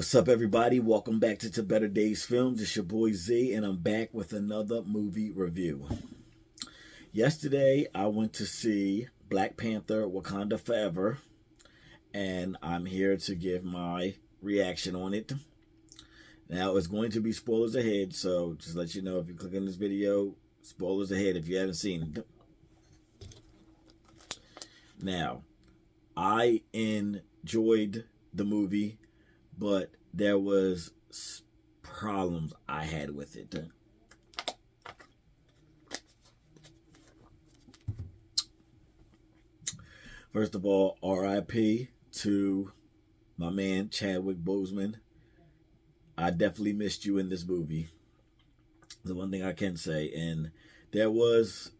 What's up, everybody? Welcome back to Better Days Films. It's your boy Z, and I'm back with another movie review. Yesterday, I went to see Black Panther: Wakanda Forever, and I'm here to give my reaction on it. Now, it's going to be spoilers ahead, so just let you know if you click on this video, spoilers ahead if you haven't seen it. Now, I enjoyed the movie, but there was problems I had with it. First of all, RIP to my man Chadwick Boseman. I definitely missed you in this movie. The one thing I can say, and there's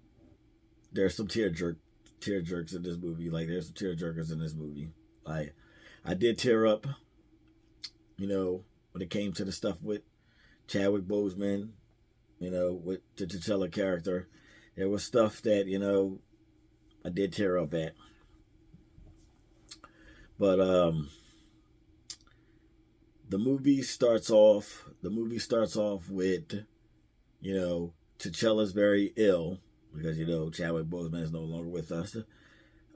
some tear jerks in this movie. Like, there's some tear jerkers in this movie. I did tear up, when it came to the stuff with Chadwick Boseman, with the T'Challa character. There was stuff that, I did tear up at. But the movie starts off with, T'Challa's very ill because, Chadwick Boseman is no longer with us.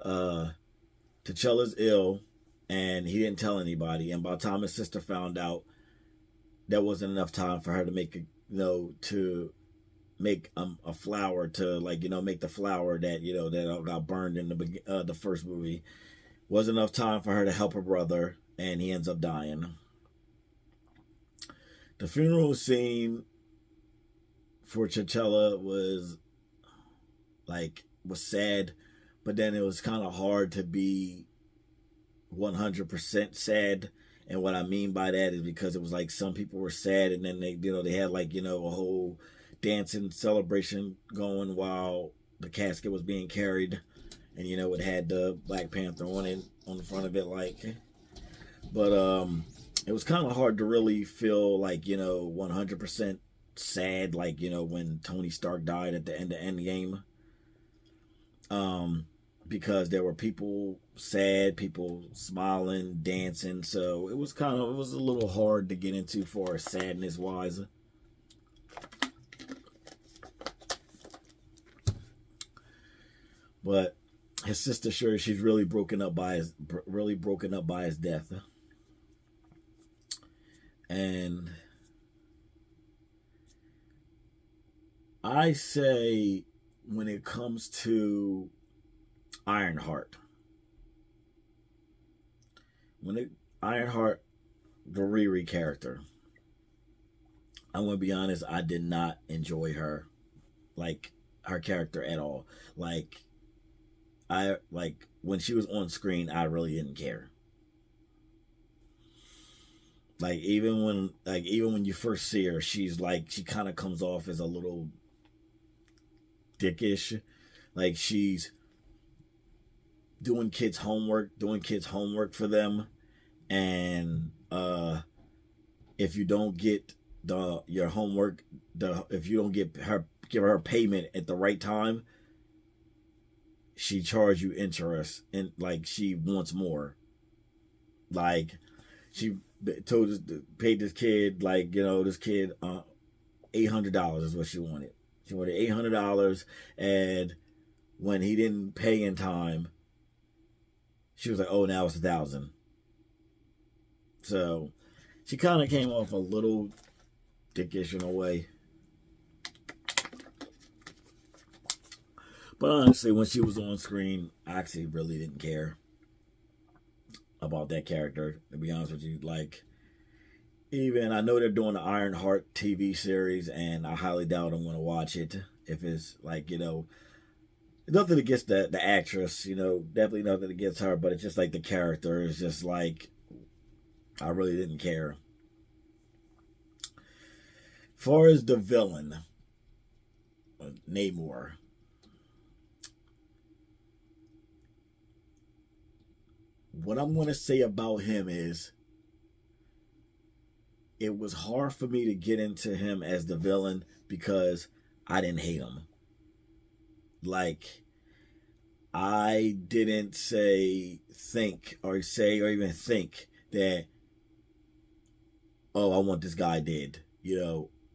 T'Challa's ill, and he didn't tell anybody. And by the time his sister found out, there wasn't enough time for her to make to make a flower to make the flower that that got burned in the first movie. Wasn't enough time for her to help her brother, and he ends up dying. The funeral scene for T'Challa was sad, but then it was kind of hard to be 100% sad. And what I mean by that is because it was like some people were sad, and then they had a whole dancing celebration going while the casket was being carried, and it had the Black Panther on the front of it, but it was kind of hard to really feel 100% sad, when Tony Stark died at the end of Endgame, because there were people sad, people smiling, dancing. So it was a little hard to get into for sadness wise. But his sister, sure, she's really broken up by his death. And I say, when it comes to Ironheart, Ironheart, the Riri character, I'm gonna be honest, I did not enjoy her, her character at all. When she was on screen, I really didn't care. Even when you first see her, she kind of comes off as a little dickish. She's doing kids' homework for them, and if you don't get your homework, if you don't give her payment at the right time, she charge you interest, and she wants more. She paid this kid this kid $800 is what she wanted. She wanted $800, and when he didn't pay in time, she was like, "Oh, now it's $1,000." So she kind of came off a little dickish in a way. But honestly, when she was on screen, I actually really didn't care about that character, to be honest with you. Even I know they're doing the Ironheart TV series, and I highly doubt I'm going to watch it. If it's nothing against the actress, definitely nothing against her, but it's just the character is just I really didn't care. As far as the villain, Namor, what I'm going to say about him is, it was hard for me to get into him as the villain because I didn't hate him. I didn't think that oh, I want this guy dead.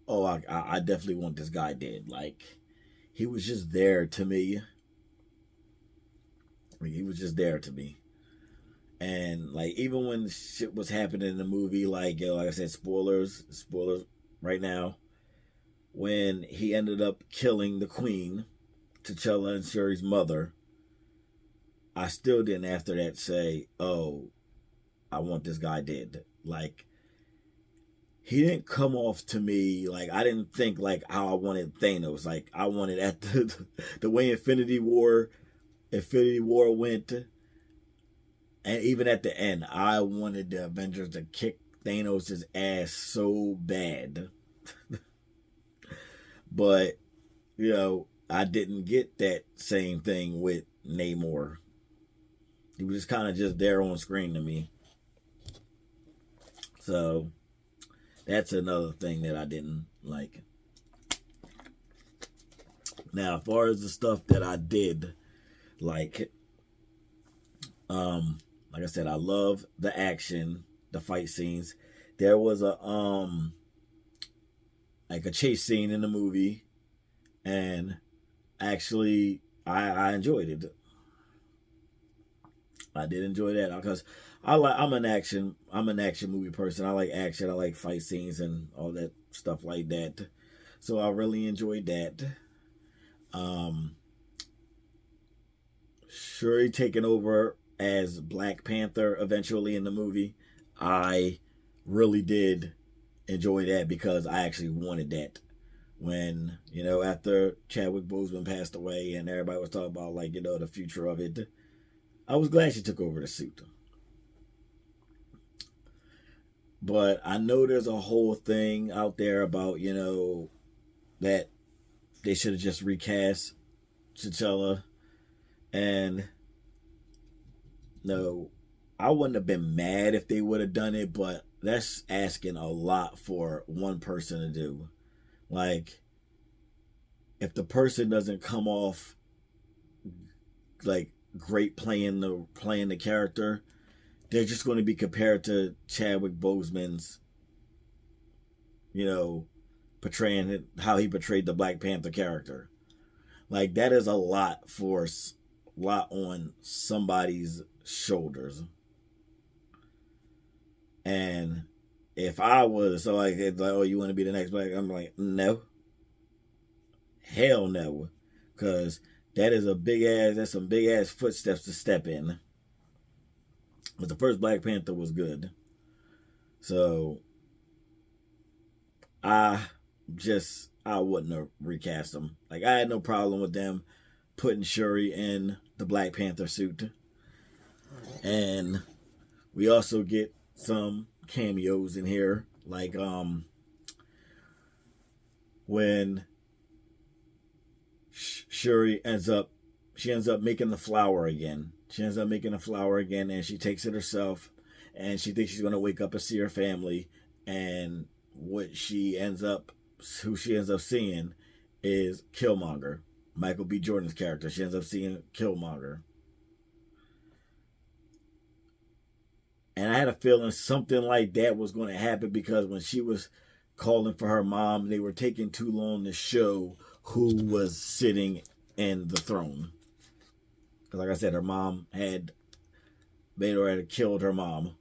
Oh, I definitely want this guy dead. Like, he was just there to me. Like, he was just there to me. And like, even when shit was happening in the movie, like, like I said, spoilers right now. When he ended up killing the queen, T'Challa and Shuri's mother, I still didn't after that say, oh, I want this guy dead. Like, he didn't come off to me like, I didn't think like how I wanted Thanos. Like, I wanted at the way Infinity War went, and even at the end, I wanted the Avengers to kick Thanos' ass so bad. But, I didn't get that same thing with Namor. He was just kind of just there on screen to me. So, that's another thing that I didn't like. Now, as far as the stuff that I did like I said, I love the action, the fight scenes. There was a like a chase scene in the movie, and actually I enjoyed it. I did enjoy that because I'm an action movie person. I like action. I like fight scenes and all that stuff like that. So I really enjoyed that. Shuri taking over as Black Panther eventually in the movie, I really did enjoy that because I actually wanted that. When, after Chadwick Boseman passed away and everybody was talking about, like, the future of it, I was glad she took over the suit. But I know there's a whole thing out there about, that they should have just recast T'Challa. And no, I wouldn't have been mad if they would have done it, but that's asking a lot for one person to do. Like, if the person doesn't come off like great playing the character, they're just going to be compared to Chadwick Boseman's, portraying how he portrayed the Black Panther character. Like, that is a lot on somebody's shoulders. And if I was it's like, oh, you want to be the next Black? I'm like, no, hell no, because that's some big ass footsteps to step in. But the first Black Panther was good, so I wouldn't have recast them. Like, I had no problem with them putting Shuri in the Black Panther suit. And we also get some cameos in here, like when Shuri ends up making the flower again. She ends up making a flower again, and she takes it herself, and she thinks she's gonna wake up and see her family, and who she ends up seeing is Killmonger, Michael B. Jordan's character. She ends up seeing Killmonger. And I had a feeling something like that was going to happen, because when she was calling for her mom, they were taking too long to show who was sitting in the throne. Because, like I said, her mom had killed her mom.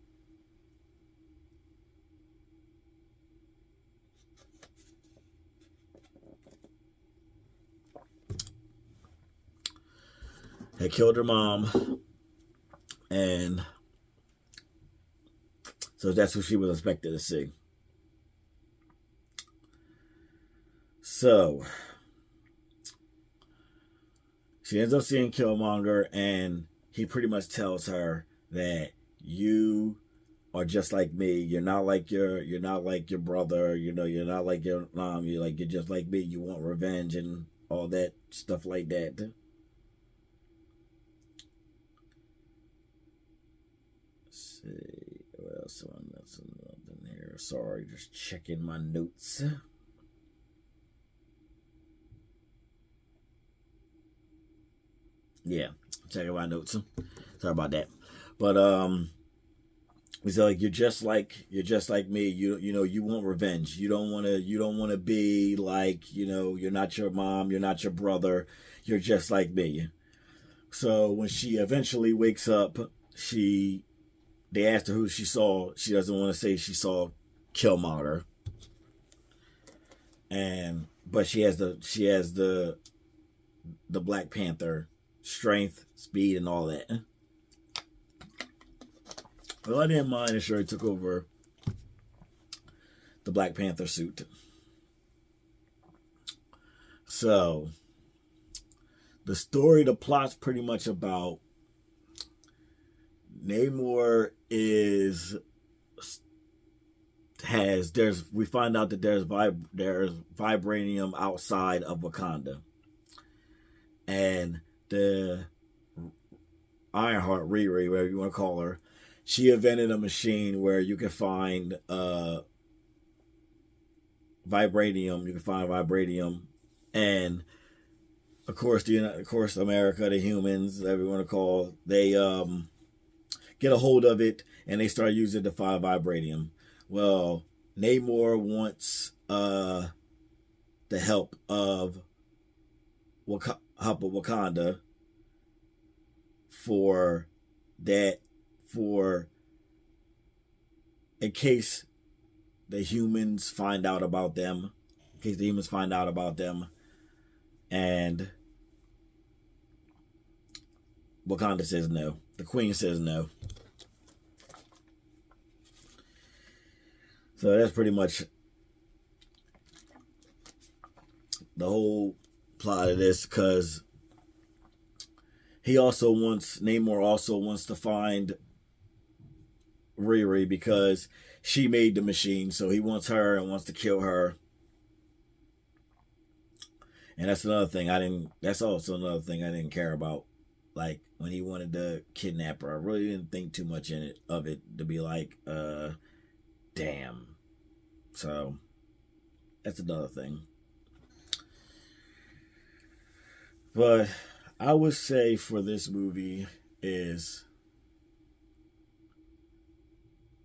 Had killed her mom, and so that's who she was expected to see. So she ends up seeing Killmonger, and he pretty much tells her that you are just like me. You're not like your brother. You're not like your mom. You're just like me. You want revenge and all that stuff like that. Let's see what else that's in here. Sorry, just checking my notes. Yeah, checking my notes. Sorry about that. But He's like, you're just like me. You know, you want revenge. You don't wanna be like, you know, you're not your mom, you're not your brother, you're just like me. So when she eventually wakes up, she they asked her who she saw. She doesn't want to say she saw Killmonger, and but she has the Black Panther strength, speed, and all that. Well, I didn't mind if Shuri took over the Black Panther suit. So the story, the plot's pretty much about Namor is has there's we find out that there's vibranium outside of Wakanda, and the Ironheart, Riri, whatever you want to call her, she invented a machine where you can find vibranium. You can find vibranium, and of course, America, the humans, whatever you want to call, they get a hold of it and they start using it to find vibranium. Well, Namor wants the help of Wakanda for that, for in case the humans find out about them, and Wakanda says no. The Queen says no. So that's pretty much the whole plot of this, because Namor also wants to find Riri because she made the machine, so he wants her and wants to kill her. And that's also another thing I didn't care about. Like when he wanted to kidnap her, I really didn't think too much of it to be like, damn. So that's another thing. But I would say for this movie is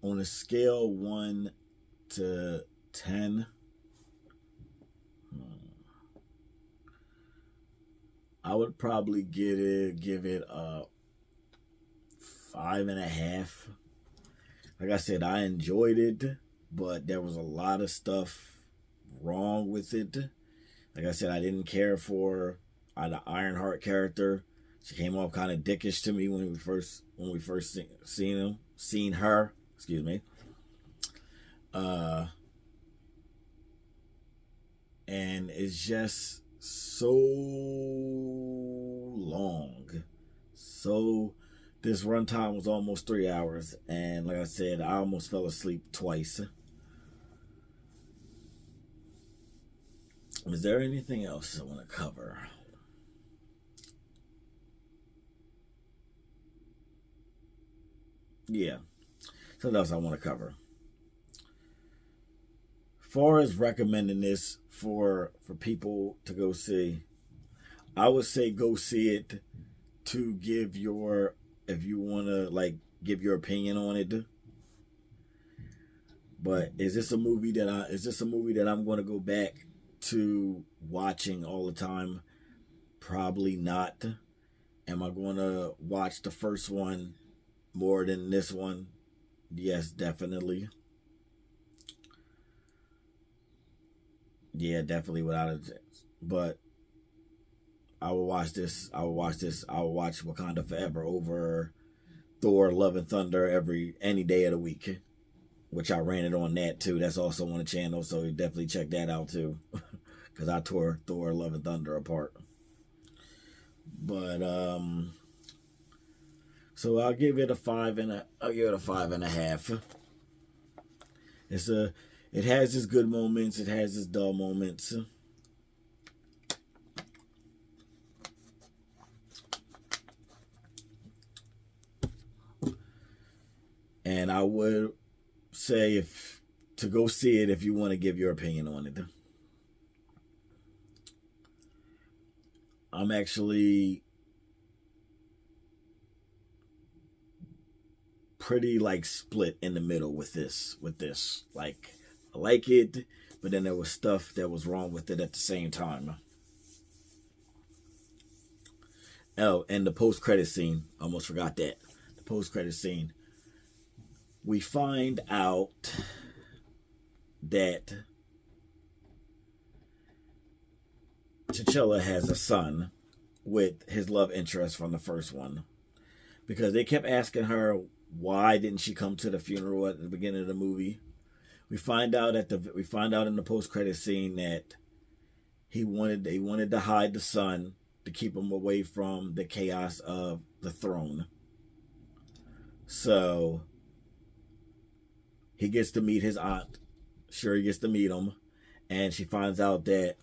on a scale 1 to 10. I would probably give it a 5.5. Like I said, I enjoyed it, but there was a lot of stuff wrong with it. Like I said, I didn't care for the Ironheart character. She came off kind of dickish to me when we first seen her. Excuse me. And it's just so long. So this runtime was almost 3 hours, and like I said, I almost fell asleep twice. Is there anything else I want to cover? Yeah, something else I want to cover. Far as recommending this for people to go see, I would say go see it to give your, if you want to like give your opinion on it. But is this a movie that I'm going to go back to watching all the time? Probably not. Am I going to watch the first one more than this one? Yes, definitely. Yeah, definitely without a chance. But I will watch this. I will watch this. I will watch Wakanda Forever over Thor: Love and Thunder any day of the week, which I ran it on that too. That's also on the channel, so you definitely check that out too, because I tore Thor: Love and Thunder apart. But so I'll give it a 5.5. It has its good moments. It has its dull moments. And I would say to go see it if you want to give your opinion on it. I'm actually pretty like split in the middle with this. Like, I like it, but then there was stuff that was wrong with it at the same time. Oh, and the post-credit scene. Almost forgot that. The post-credit scene. We find out that T'Challa has a son with his love interest from the first one. Because they kept asking her, why didn't she come to the funeral at the beginning of the movie? We find out in the post-credit scene that they wanted to hide the son to keep him away from the chaos of the throne. So he gets to meet his aunt. Shuri gets to meet him, and she finds out that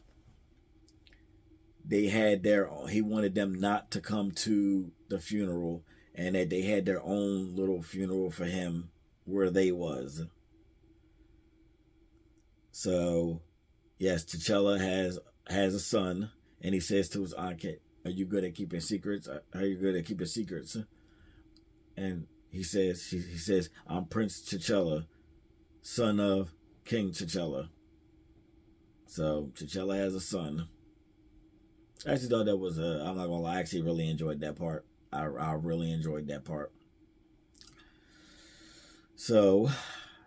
he wanted them not to come to the funeral, and that they had their own little funeral for him where they was. So, yes, T'Challa has a son, and he says to his aunt, "Are you good at keeping secrets? Are you good at keeping secrets?" And he says, "I'm Prince T'Challa, son of King T'Challa." So T'Challa has a son. I actually thought that was I'm not gonna lie, I actually really enjoyed that part. I really enjoyed that part. So,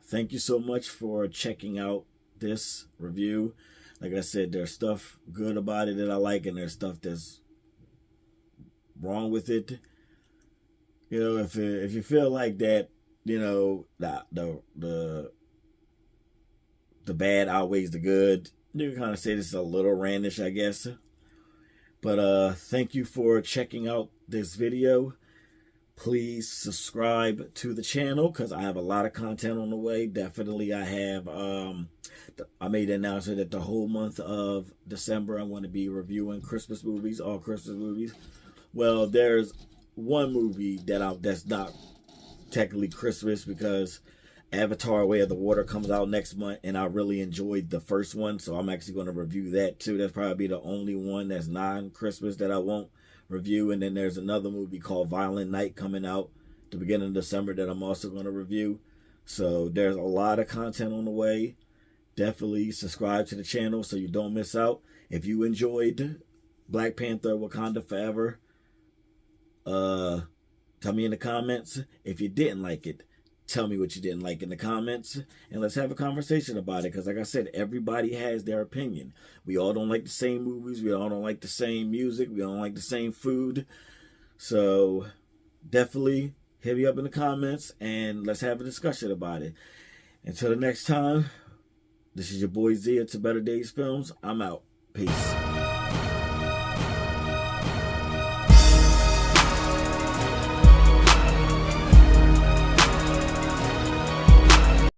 thank you so much for checking out this review. Like I said, there's stuff good about it that I like, and there's stuff that's wrong with it. You know, if you feel like that, you know, the bad outweighs the good, you can kind of say this is a little randish, I guess. But thank you for checking out this video. Please subscribe to the channel because I have a lot of content on the way. Definitely I have, I made the announcement that the whole month of December I'm going to be reviewing Christmas movies, all Christmas movies. Well, there's one movie that's not technically Christmas because Avatar: Way of the Water comes out next month, and I really enjoyed the first one, so I'm actually going to review that too. That's probably the only one that's non-Christmas that I won't review. And then there's another movie called Violent Night coming out the beginning of December that I'm also going to review. So there's a lot of content on the way. Definitely subscribe to the channel so you don't miss out. If you enjoyed Black Panther: Wakanda Forever, tell me in the comments. If you didn't like it, tell me what you didn't like in the comments, and let's have a conversation about it. Because like I said, everybody has their opinion. We all don't like the same movies. We all don't like the same music. We don't like the same food. So definitely hit me up in the comments, and let's have a discussion about it. Until the next time, this is your boy Z. It's a Better Days Films. I'm out. Peace.